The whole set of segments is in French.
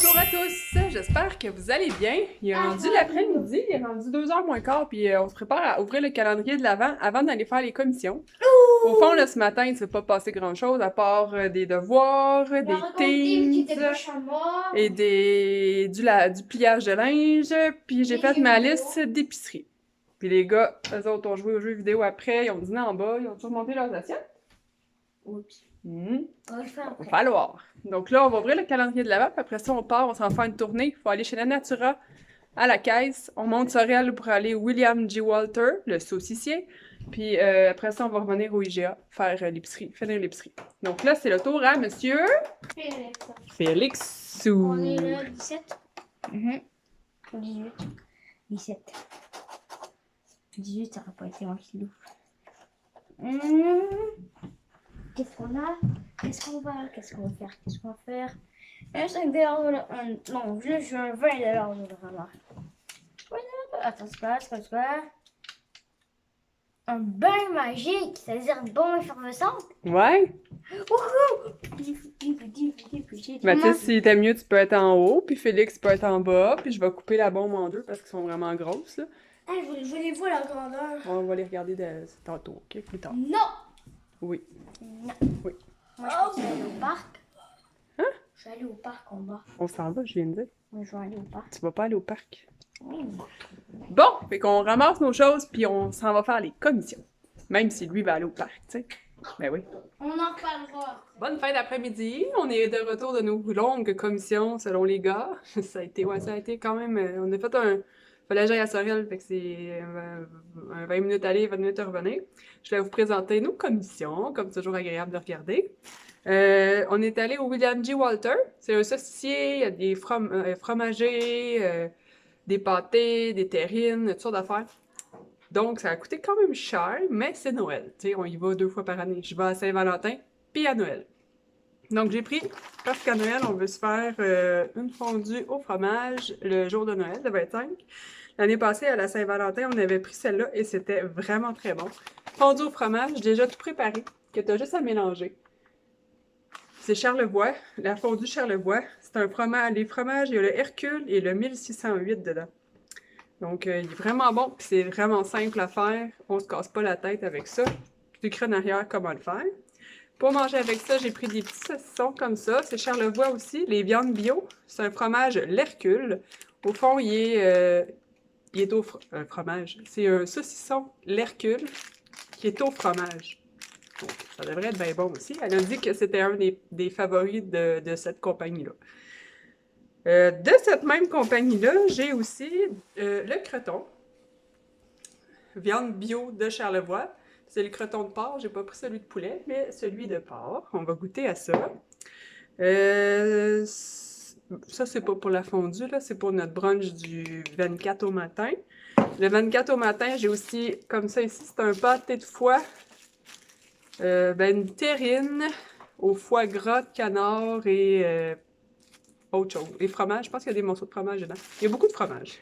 Bonjour à tous, j'espère que vous allez bien. Il est rendu l'après-midi, il est rendu 2h moins quart, puis on se prépare à ouvrir le calendrier de l'Avent avant d'aller faire les commissions. Au fond, là, ce matin, il ne s'est pas passé grand-chose à part des devoirs, des teams et du pliage de linge, puis j'ai fait ma liste d'épicerie. Puis les gars, eux autres ont joué aux jeux vidéo après, ils ont dîné en bas, ils ont toujours monté leurs assiettes. Oups. On On va le faire va après. falloir. Donc là, on va ouvrir le calendrier de l'Avent, puis après ça, on part, on s'en fait une tournée. Il faut aller chez la Natura, à la caisse. On monte Sorel pour aller au William G. Walter, le saucissier. Puis après ça, on va revenir au IGA, faire l'épicerie, finir l'épicerie. Donc là, c'est le tour à monsieur Félix Sou. On est le 17. 18. 17. 18, ça n'aurait pas été un kilo. Qu'est-ce qu'on a? Qu'est-ce qu'on va faire? Un 5 $, non, juste un 20 $, vraiment. Attends, c'est quoi? Un bain magique, c'est-à-dire bon effervescent. Ouais. Mathis, si t'aimes mieux, tu peux être en haut, puis Félix peut être en bas, puis je vais couper la bombe en deux parce qu'ils sont vraiment grosses, là. Ah, je les vois la grandeur. On va les regarder tantôt, ok? Plus tard. Non! Oui. Non. Oui. Moi, je suis allée au parc. Hein? Je suis allée au parc en bas. On s'en va, je viens de dire. Moi, je vais aller au parc. Tu vas pas aller au parc. Oui. Bon, fait qu'on ramasse nos choses, puis on s'en va faire les commissions. Même si lui va aller au parc, tu sais. Ben oui. On en parlera. Bonne fin d'après-midi. On est de retour de nos longues commissions, selon les gars. Ça a été quand même... on a fait un... Fallait que j'aille à Sorel, fait que c'est un 20 minutes aller, 20 minutes à revenir. Je vais vous présenter nos commissions, comme toujours agréable de regarder. On est allé au William G. Walter. C'est un saucissier, il y a des fromagers, des pâtés, des terrines, toutes sortes d'affaires. Donc, ça a coûté quand même cher, mais c'est Noël. Tu sais, on y va 2 fois par année. Je vais à Saint-Valentin, puis à Noël. Donc, j'ai pris, parce qu'à Noël, on veut se faire une fondue au fromage le jour de Noël, le 25. L'année passée, à la Saint-Valentin, on avait pris celle-là et c'était vraiment très bon. Fondue au fromage, déjà tout préparé, que tu as juste à mélanger. C'est Charlevoix, la fondue Charlevoix. C'est un fromage, les fromages, il y a le Hercule et le 1608 dedans. Donc, il est vraiment bon, puis c'est vraiment simple à faire. On se casse pas la tête avec ça. J'écris en arrière comment le faire. Pour manger avec ça, j'ai pris des petits saucissons comme ça. C'est Charlevoix aussi, les viandes bio. C'est un fromage l'Hercule. Au fond, il est au fromage. C'est un saucisson l'Hercule qui est au fromage. Donc, ça devrait être bien bon aussi. Elle a dit que c'était un des favoris de cette compagnie-là. De cette même compagnie-là, j'ai aussi le creton. Viande bio de Charlevoix. C'est le creton de porc. J'ai pas pris celui de poulet, mais celui de porc. On va goûter à ça. Ça, c'est pas pour la fondue, là. C'est pour notre brunch du 24 au matin. Le 24 au matin, j'ai aussi, comme ça ici, c'est un pâté de foie. Une terrine au foie gras de canard et autre chose. Les fromages, je pense qu'il y a des morceaux de fromage dedans. Il y a beaucoup de fromage.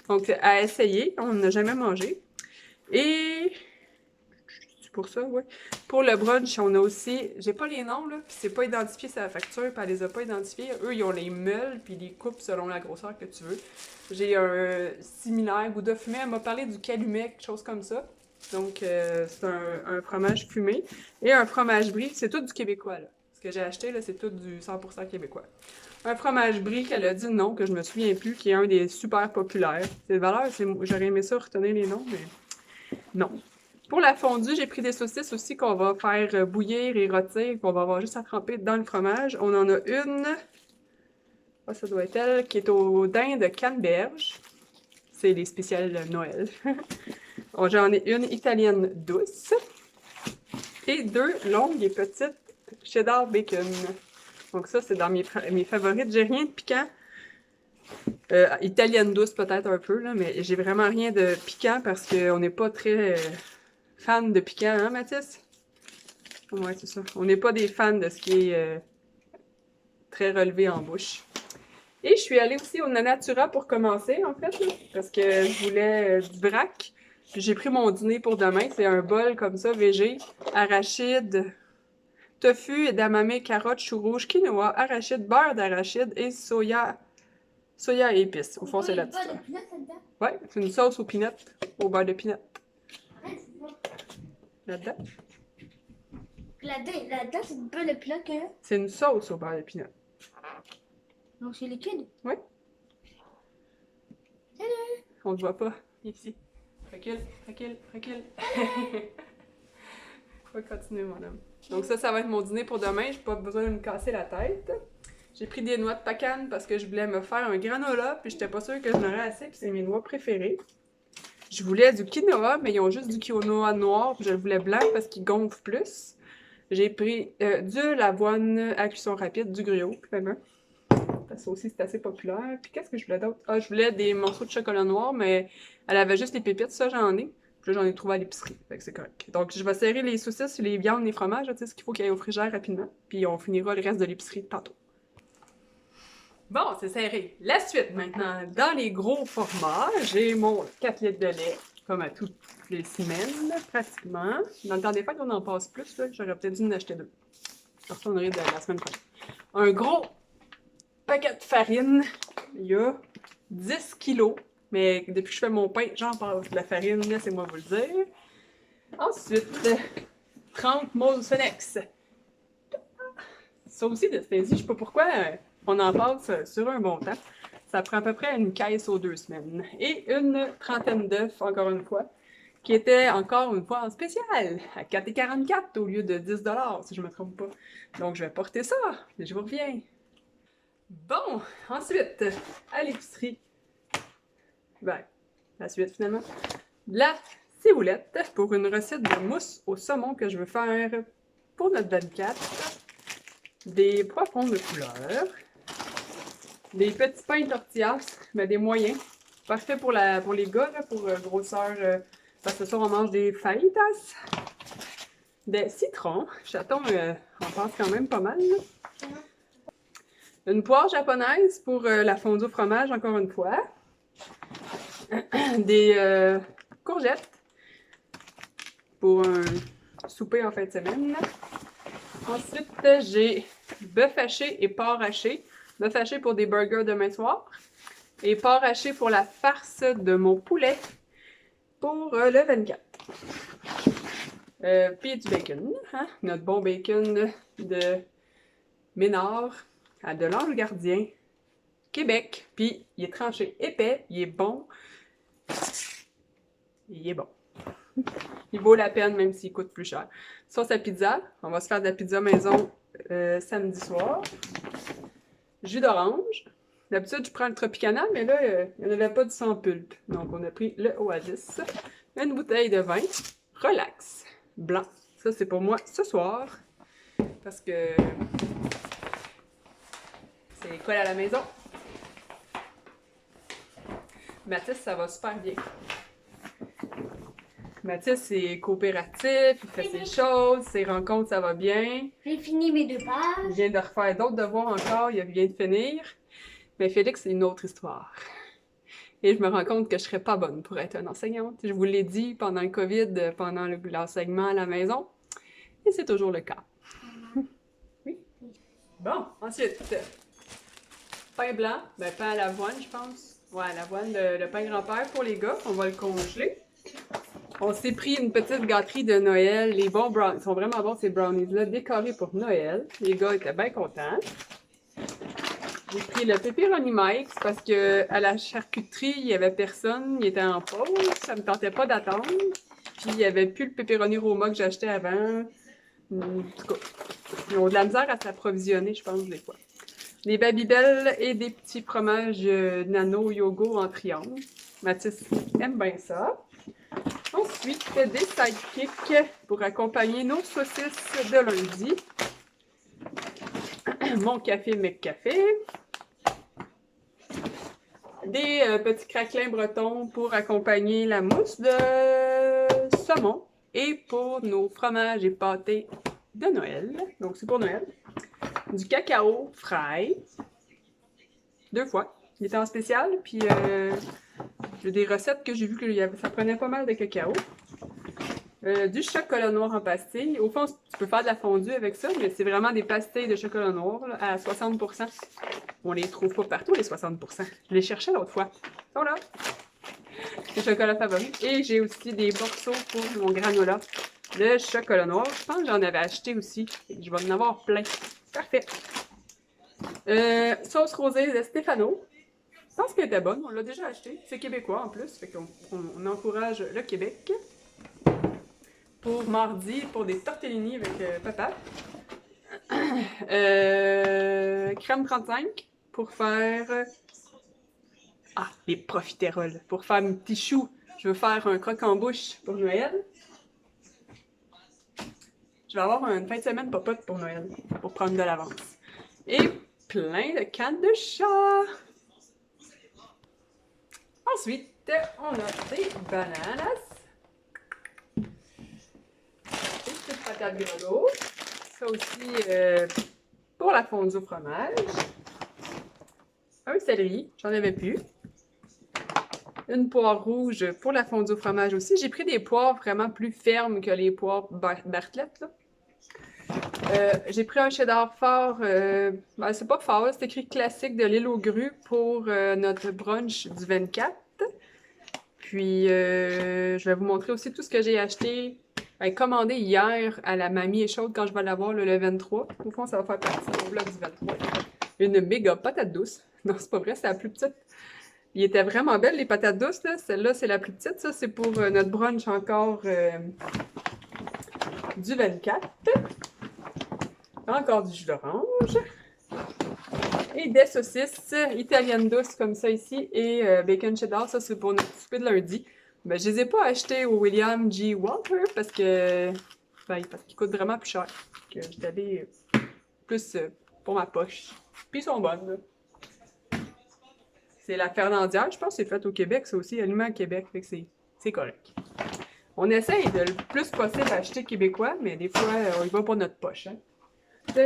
Donc, à essayer. On n'a jamais mangé. Et... c'est pour ça, oui. Pour le brunch, on a aussi... J'ai pas les noms, là. Puis c'est pas identifié sur la facture, puis elle les a pas identifiés. Eux, ils ont les meules, puis les coupes selon la grosseur que tu veux. J'ai un similaire, gouda fumé. Elle m'a parlé du calumet, quelque chose comme ça. Donc, c'est un fromage fumé. Et un fromage brie. C'est tout du québécois, là. Ce que j'ai acheté, là, c'est tout du 100% québécois. Un fromage brie qu'elle a dit non, que je me souviens plus, qui est un des super populaires. C'est de valeur, j'aurais aimé ça retenir les noms, mais non. Pour la fondue, j'ai pris des saucisses aussi qu'on va faire bouillir et rôtir, qu'on va avoir juste à tremper dans le fromage. On en a une, ça doit être elle, qui est au daim de canneberge. C'est les spéciales de Noël. J'en ai une italienne douce et 2 longues et petites cheddar bacon. Donc ça, c'est dans mes favorites. J'ai rien de piquant. Italienne douce peut-être un peu, là, mais j'ai vraiment rien de piquant parce qu'on n'est pas très fan de piquant, hein, Mathis? Ouais, c'est ça. On n'est pas des fans de ce qui est très relevé en bouche. Et je suis allée aussi au Natura pour commencer, en fait, là, parce que je voulais du vrac. Puis j'ai pris mon dîner pour demain. C'est un bol comme ça, végé, arachide, tofu, edamame, carottes, choux rouges, quinoa, arachide, beurre d'arachide et soya et épices. Au fond, c'est là-dessus. Ouais, c'est une sauce aux peanuts, au beurre de peanut. Là-dedans? Là-dedans, c'est du beurre de peanut que... C'est une sauce au beurre de peanut. Donc c'est liquide? Oui. On ne voit pas. Ici. Recule, recule, recule. On va continuer, mon homme. Donc ça va être mon dîner pour demain. J'ai pas besoin de me casser la tête. J'ai pris des noix de pacane parce que je voulais me faire un granola, puis j'étais pas sûre que j'en aurais assez, puis c'est mes noix préférées. Je voulais du quinoa, mais ils ont juste du quinoa noir, puis je le voulais blanc parce qu'il gonfle plus. J'ai pris de l'avoine à cuisson rapide, du griot, finalement. Parce que ça aussi, c'est assez populaire. Puis qu'est-ce que je voulais d'autre? Ah, je voulais des morceaux de chocolat noir, mais elle avait juste les pépites, ça j'en ai. Puis là, j'en ai trouvé à l'épicerie, fait que c'est correct. Donc, je vais serrer les saucisses, les viandes, les fromages, tu sais, ce qu'il faut qu'il y ait au frigère rapidement. Puis on finira le reste de l'épicerie tantôt. Bon, c'est serré. La suite, maintenant, dans les gros formats, j'ai mon 4 litres de lait, comme à toutes les semaines, pratiquement. Dans le temps des fêtes, on en passe plus, là. J'aurais peut-être dû en acheter 2. Je retournerai de la semaine prochaine. Un gros paquet de farine. Il y a 10 kilos. Mais depuis que je fais mon pain, j'en passe de la farine, laissez-moi vous le dire. Ensuite, 30 moules Phoenix. Ça aussi, de ce je sais pas pourquoi on en passe sur un bon temps. Ça prend à peu près une caisse aux 2 semaines. Et une trentaine d'œufs, encore une fois, qui était encore une fois en spécial, à 4,44 au lieu de 10 $, si je me trompe pas. Donc, je vais porter ça, et je vous reviens. Bon, ensuite, à l'épicerie, ben, la suite finalement, la ciboulette pour une recette de mousse au saumon que je veux faire pour notre 24, des poivrons de couleur, des petits pains tortillas, mais des moyens, parfait pour les gars, là, pour grosseur, parce que ce soir on mange des fajitas, des citrons, chaton on passe quand même pas mal, là. Une poire japonaise pour la fondue au fromage, encore une fois. Des courgettes pour un souper en fin de semaine. Ensuite, j'ai bœuf haché et porc haché. Bœuf haché pour des burgers demain soir. Et porc haché pour la farce de mon poulet pour le 24. Puis du bacon, hein? Notre bon bacon de Ménard à de l'Ange Gardien, Québec. Puis il est tranché épais, il est bon. Il est bon. Il vaut la peine même s'il coûte plus cher. Sauce à pizza, on va se faire de la pizza maison samedi soir. Jus d'orange. D'habitude, je prends le Tropicana, mais là, il n'y en avait pas du sans pulpe. Donc, on a pris le Oasis. Une bouteille de vin. Relax. Blanc. Ça, c'est pour moi ce soir. Parce que c'est l'école à la maison. Mathis, ça va super bien. Mathis, c'est coopératif, il fait ses choses, ses rencontres, ça va bien. J'ai fini mes 2 pages. Il vient de refaire d'autres devoirs encore, il vient de finir. Mais Félix, c'est une autre histoire. Et je me rends compte que je serais pas bonne pour être une enseignante. Je vous l'ai dit pendant le COVID, pendant l'enseignement à la maison. Et c'est toujours le cas. Oui. Bon, ensuite, pain blanc, ben pain à l'avoine, je pense. Ouais, à l'avoine, le pain grand-père pour les gars, on va le congeler. On s'est pris une petite gâterie de Noël. Les bons brownies, ils sont vraiment bons ces brownies-là, décorés pour Noël. Les gars étaient bien contents. J'ai pris le pepperoni Mike's parce que à la charcuterie, il n'y avait personne, il était en pause, ça me tentait pas d'attendre. Puis il n'y avait plus le pepperoni Roma que j'achetais avant. En tout cas, ils ont de la misère à s'approvisionner, je pense, des fois. Des Babybel et des petits fromages nano yogo en triangle. Mathis aime bien ça. Ensuite, des sidekicks pour accompagner nos saucisses de lundi. Mon café McCafé. Des petits craquelins bretons pour accompagner la mousse de saumon. Et pour nos fromages et pâtés de Noël. Donc, c'est pour Noël. Du cacao frais. 2 fois. Il était en spécial. Puis, j'ai des recettes que j'ai vu que ça prenait pas mal de cacao. Du chocolat noir en pastille. Au fond, tu peux faire de la fondue avec ça, mais c'est vraiment des pastilles de chocolat noir là, à 60%. On les trouve pas partout, les 60%. Je les cherchais l'autre fois. Ils sont là. Mes chocolats favoris. Et j'ai aussi des morceaux pour mon granola de chocolat noir. Je pense que j'en avais acheté aussi. Je vais en avoir plein. Parfait. Sauce rosée de Stéphano. Je pense qu'elle était bonne. On l'a déjà acheté. C'est québécois en plus. Fait qu'on encourage le Québec. Pour mardi, pour des tortellini avec papa. Crème 35 pour faire... Ah, les profiteroles. Pour faire mes petits choux. Je veux faire un croque-en-bouche pour Noël. Je vais avoir une fin de semaine popote pour Noël. Pour prendre de l'avance. Et plein de cannes de chat. Ensuite, on a des bananas. Des petites patates grelots. Ça aussi pour la fondue au fromage. Un céleri, j'en avais plus. Une poire rouge pour la fondue au fromage aussi. J'ai pris des poires vraiment plus fermes que les poires Bartlett, là. J'ai pris un cheddar fort, ben c'est pas fort, c'est écrit classique de l'île aux grues pour notre brunch du 24. Puis je vais vous montrer aussi tout ce que j'ai acheté, commandé hier à la mamie est chaude quand je vais l'avoir le 23. Au fond, ça va faire partie du vlog du 23. Une méga patate douce. Non, c'est pas vrai, c'est la plus petite. Il était vraiment belle, les patates douces, là. Celle-là, c'est la plus petite. Ça, c'est pour notre brunch encore du 24. Encore du jus d'orange. Et des saucisses italiennes douces comme ça ici. Et bacon cheddar, ça, c'est pour notre souper de lundi. Ben, je les ai pas achetés au William G. Walker parce que... Ben, parce qu'ils coûtent vraiment plus cher. Que j'étais allée plus pour ma poche. Puis ils sont bonnes, là. C'est la Fernandière, je pense que c'est fait au Québec, ça aussi, Aliments Québec, fait que c'est correct. On essaye de le plus possible acheter québécois, mais des fois, on y va pour notre poche. Hein.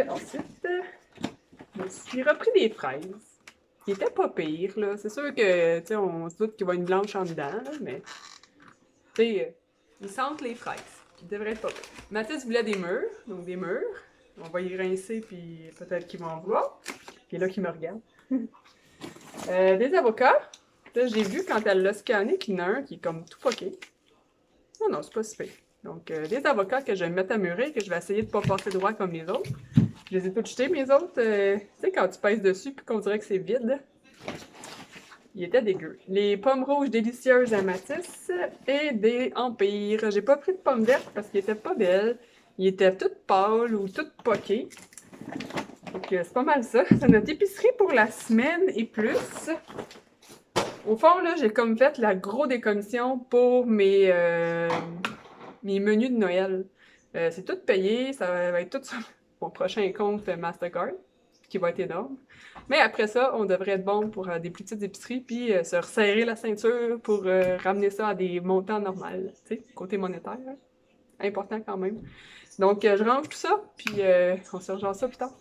Ensuite, je me suis repris des fraises. Qui étaient pas pires, là. C'est sûr que, tu sais, on se doute qu'il va y avoir une blanche en dedans, là, mais, tu sais, ils sentent les fraises. Ils devraient être pas pires. Mathis voulait des mûres, donc des mûres. On va y rincer, puis peut-être qu'ils vont en vouloir. Puis là, qu'ils me regardent. Des avocats. Là, j'ai vu quand elle l'a scanné qu'il y en a un qui est comme tout poqué. Non, non, c'est pas si pire. Donc, des avocats que je vais mettre à mûrir, que je vais essayer de pas passer droit comme les autres. Je les ai tous jetés, mes autres. Tu sais, quand tu pèses dessus puis qu'on dirait que c'est vide. Ils étaient dégueux. Les pommes rouges délicieuses à Matisse et des empires. J'ai pas pris de pommes vertes parce qu'ils étaient pas belles. Ils étaient toutes pâles ou toutes poquées. Donc, c'est pas mal ça. C'est notre épicerie pour la semaine et plus. Au fond, là, j'ai comme fait la grosse décommission pour mes menus de Noël. C'est tout payé. Ça va être tout sur mon prochain compte Mastercard, qui va être énorme. Mais après ça, on devrait être bon pour des plus petites épiceries, puis se resserrer la ceinture pour ramener ça à des montants normaux, tu sais, côté monétaire. Hein. Important quand même. Donc, je range tout ça, puis on se rejoint ça plus tard.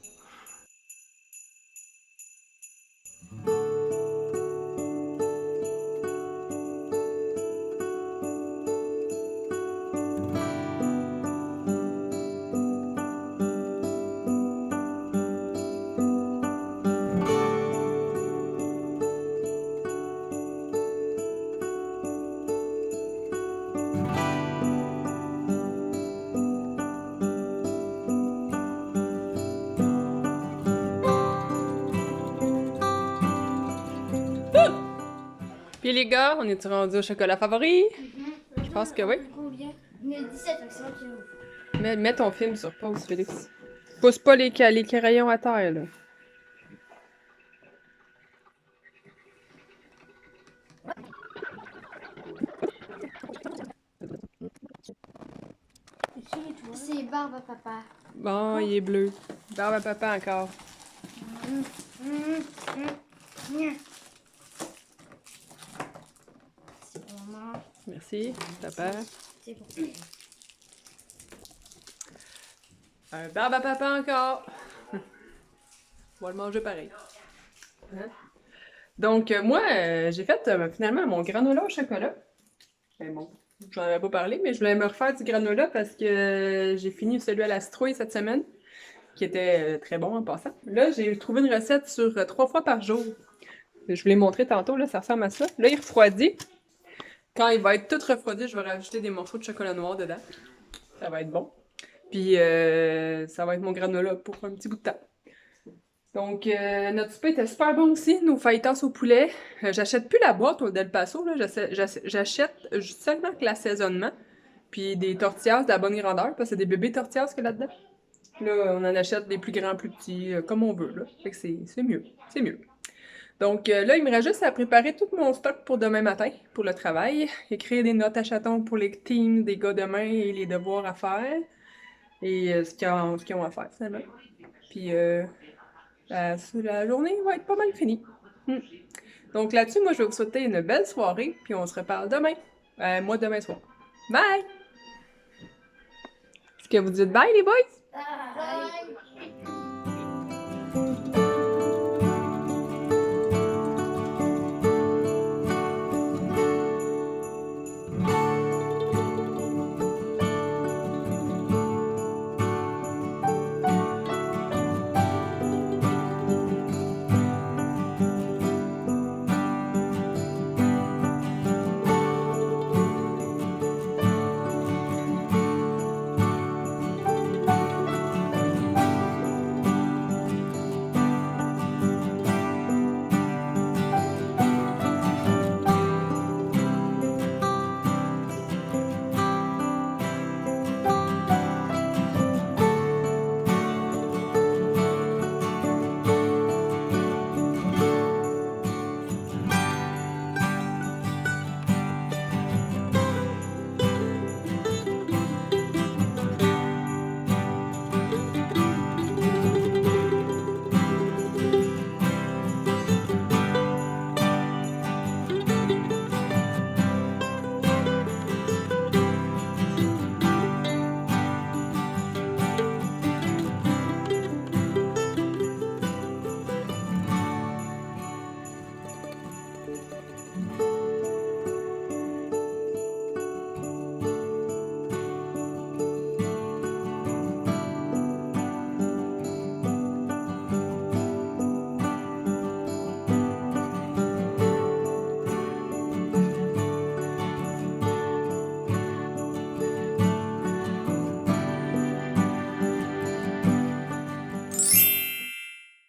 Puis les gars, on est rendu au chocolat favori? Je pense que oui. Combien? 17, c'est moi qui ouvre. Mets ton film sur pause, Félix. Pousse pas les crayons à terre, là. C'est Barbe à papa. Bon, il est bleu. Barbe à papa encore. C'est pour maman. Merci, papa. C'est pour Un barbe à papa encore. On va le manger pareil. Hein? Donc, moi, j'ai fait finalement mon granola au chocolat. Ben bon, j'en avais pas parlé, mais je voulais me refaire du granola parce que j'ai fini celui à la citrouille cette semaine, qui était très bon en passant. Là, j'ai trouvé une recette sur 3 fois par jour. Je vous l'ai montré tantôt, là, ça ressemble à ça. Là, il refroidit. Quand il va être tout refroidi, je vais rajouter des morceaux de chocolat noir dedans. Ça va être bon. Puis ça va être mon granola pour un petit bout de temps. Donc, notre souper était super bon aussi, nos fajitas au poulet. J'achète plus la boîte au Del Paso, là. J'achète seulement que l'assaisonnement. Puis des tortillas de la bonne grandeur, parce que c'est des bébés tortillas qu'il y a là-dedans. Là, on en achète des plus grands, plus petits, comme on veut, là. Fait que c'est mieux. C'est mieux. Donc là, il me reste juste à préparer tout mon stock pour demain matin, pour le travail. Écrire des notes à chaton pour les teams des gars demain et les devoirs à faire. Et ce qu'ils ont à faire, finalement. Puis la journée va être pas mal finie. Donc là-dessus, moi, je vais vous souhaiter une belle soirée, puis on se reparle demain. Moi, demain soir. Bye! Est-ce que vous dites bye, les boys? Bye.